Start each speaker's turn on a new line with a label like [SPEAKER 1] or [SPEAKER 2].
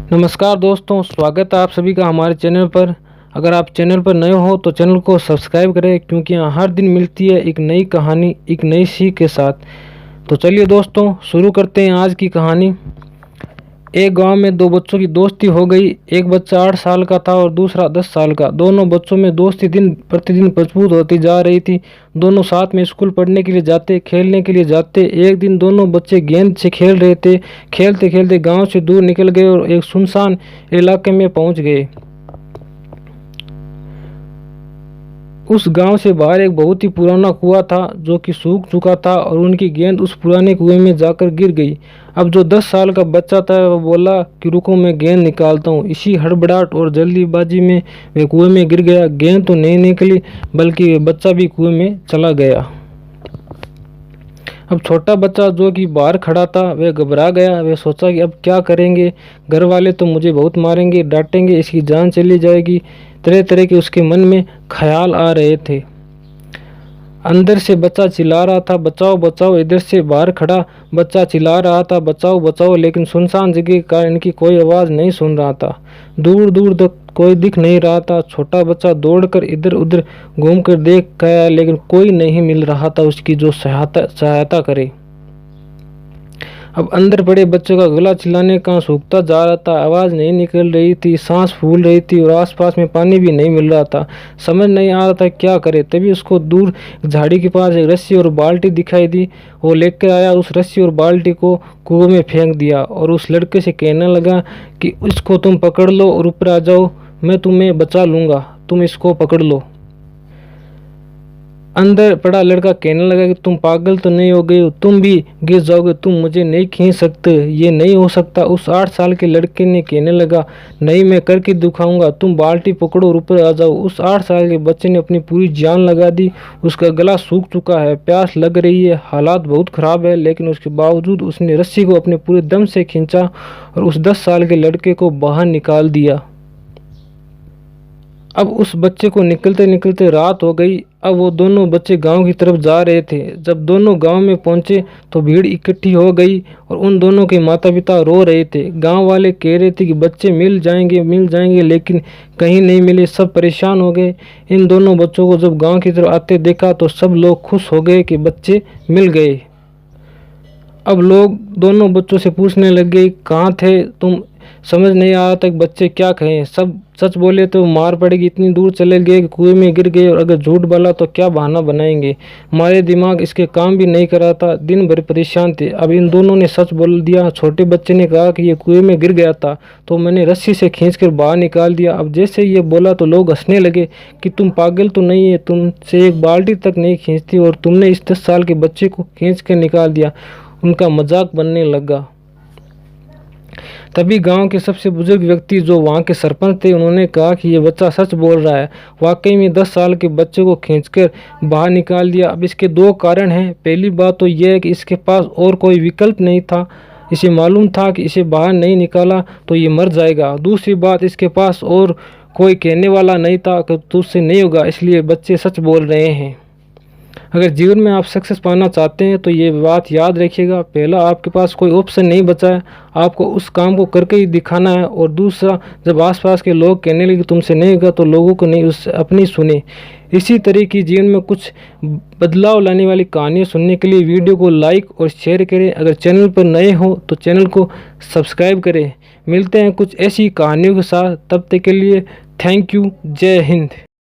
[SPEAKER 1] नमस्कार दोस्तों, स्वागत है आप सभी का हमारे चैनल पर। अगर आप चैनल पर नए हो तो चैनल को सब्सक्राइब करें, क्योंकि यहाँ हर दिन मिलती है एक नई कहानी एक नई सीख के साथ। तो चलिए दोस्तों, शुरू करते हैं आज की कहानी। एक गांव में दो बच्चों की दोस्ती हो गई। एक बच्चा 8 साल का था और दूसरा 10 साल का। दोनों बच्चों में दोस्ती दिन प्रतिदिन मजबूत होती जा रही थी। दोनों साथ में स्कूल पढ़ने के लिए जाते, खेलने के लिए जाते। एक दिन दोनों बच्चे गेंद से खेल रहे थे। खेलते खेलते गांव से दूर निकल गए और एक सुनसान इलाके में पहुंच गए। उस गांव से बाहर एक बहुत ही पुराना कुआं था जो कि सूख चुका था और उनकी गेंद उस पुराने कुएं में जाकर गिर गई। अब जो 10 साल का बच्चा था वह बोला कि रुको, मैं गेंद निकालता हूँ। इसी हड़बड़ाहट और जल्दीबाजी में वह कुएं में गिर गया। गेंद तो नहीं निकली, बल्कि बच्चा भी कुएं में चला गया। अब छोटा बच्चा जो कि बाहर खड़ा था वह घबरा गया। वह सोचा कि अब क्या करेंगे, घर वाले तो मुझे बहुत मारेंगे, डांटेंगे, इसकी जान चली जाएगी। तरह तरह के उसके मन में ख्याल आ रहे थे। अंदर से बच्चा चिल्ला रहा था, बचाओ बचाओ। इधर से बाहर खड़ा बच्चा चिल्ला रहा था, बचाओ बचाओ। लेकिन सुनसान जगह के कारण इनकी कोई आवाज़ नहीं सुन रहा था। दूर दूर तक कोई दिख नहीं रहा था। छोटा बच्चा दौड़कर इधर उधर घूमकर देख गया, लेकिन कोई नहीं मिल रहा था उसकी जो सहायता करे। अब अंदर पड़े बच्चों का गला चिल्लाने का सूखता जा रहा था। आवाज़ नहीं निकल रही थी, सांस फूल रही थी और आसपास में पानी भी नहीं मिल रहा था। समझ नहीं आ रहा था क्या करे। तभी उसको दूर झाड़ी के पास एक रस्सी और बाल्टी दिखाई दी। वो लेकर आया, उस रस्सी और बाल्टी को कुएं में फेंक दिया और उस लड़के से कहने लगा कि इसको तुम पकड़ लो और ऊपर आ जाओ, मैं तुम्हें बचा लूँगा, तुम इसको पकड़ लो। अंदर पड़ा लड़का कहने लगा कि तुम पागल तो नहीं हो गए हो, तुम भी गिर जाओगे, तुम मुझे नहीं खींच सकते, ये नहीं हो सकता। उस 8 साल के लड़के ने कहने लगा, नहीं, मैं करके दिखाऊंगा, तुम बाल्टी पकड़ो और ऊपर आ जाओ। उस 8 साल के बच्चे ने अपनी पूरी जान लगा दी। उसका गला सूख चुका है, प्यास लग रही है, हालात बहुत ख़राब है, लेकिन उसके बावजूद उसने रस्सी को अपने पूरे दम से खींचा और उस 10 साल के लड़के को बाहर निकाल दिया। अब उस बच्चे को निकलते निकलते रात हो गई। अब वो दोनों बच्चे गांव की तरफ जा रहे थे। जब दोनों गांव में पहुंचे तो भीड़ इकट्ठी हो गई और उन दोनों के माता पिता रो रहे थे। गांव वाले कह रहे थे कि बच्चे मिल जाएंगे, लेकिन कहीं नहीं मिले। सब परेशान हो गए। इन दोनों बच्चों को जब गांव की तरफ आते देखा तो सब लोग खुश हो गए कि बच्चे मिल गए। अब लोग दोनों बच्चों से पूछने लगे, कहाँ थे तुम? समझ नहीं आ रहा था कि बच्चे क्या कहें। सब सच बोले तो मार पड़ेगी, इतनी दूर चले गए कि कुएं में गिर गए, और अगर झूठ बोला तो क्या बहाना बनाएंगे। हमारे दिमाग इसके काम भी नहीं कर रहा था, दिन भर परेशान थे। अब इन दोनों ने सच बोल दिया। छोटे बच्चे ने कहा कि ये कुएं में गिर गया था तो मैंने रस्सी से खींचकर बाहर निकाल दिया। अब जैसे ये बोला तो लोग हंसने लगे कि तुम पागल तो नहीं है, तुमसे एक बाल्टी तक नहीं खींचती और तुमने इस 10 साल के बच्चे को खींच कर निकाल दिया। उनका मजाक बनने लगा। तभी गांव के सबसे बुजुर्ग व्यक्ति जो वहां के सरपंच थे, उन्होंने कहा कि ये बच्चा सच बोल रहा है। वाकई में 10 साल के बच्चे को खींचकर बाहर निकाल दिया। अब इसके 2 कारण हैं। पहली बात तो यह है कि इसके पास और कोई विकल्प नहीं था। इसे मालूम था कि इसे बाहर नहीं निकाला तो ये मर जाएगा। दूसरी बात, इसके पास और कोई कहने वाला नहीं था कि तुझसे नहीं होगा, इसलिए बच्चे सच बोल रहे हैं। अगर जीवन में आप सक्सेस पाना चाहते हैं तो ये बात याद रखिएगा। पहला, आपके पास कोई ऑप्शन नहीं बचा है, आपको उस काम को करके ही दिखाना है। और दूसरा, जब आसपास के लोग कहने लगे तुमसे नहीं होगा तो लोगों को नहीं, उस अपनी सुने। इसी तरह की जीवन में कुछ बदलाव लाने वाली कहानियाँ सुनने के लिए वीडियो को लाइक और शेयर करें। अगर चैनल पर नए हो तो चैनल को सब्सक्राइब करें। मिलते हैं कुछ ऐसी कहानियों के साथ, तब तक के लिए थैंक यू। जय हिंद।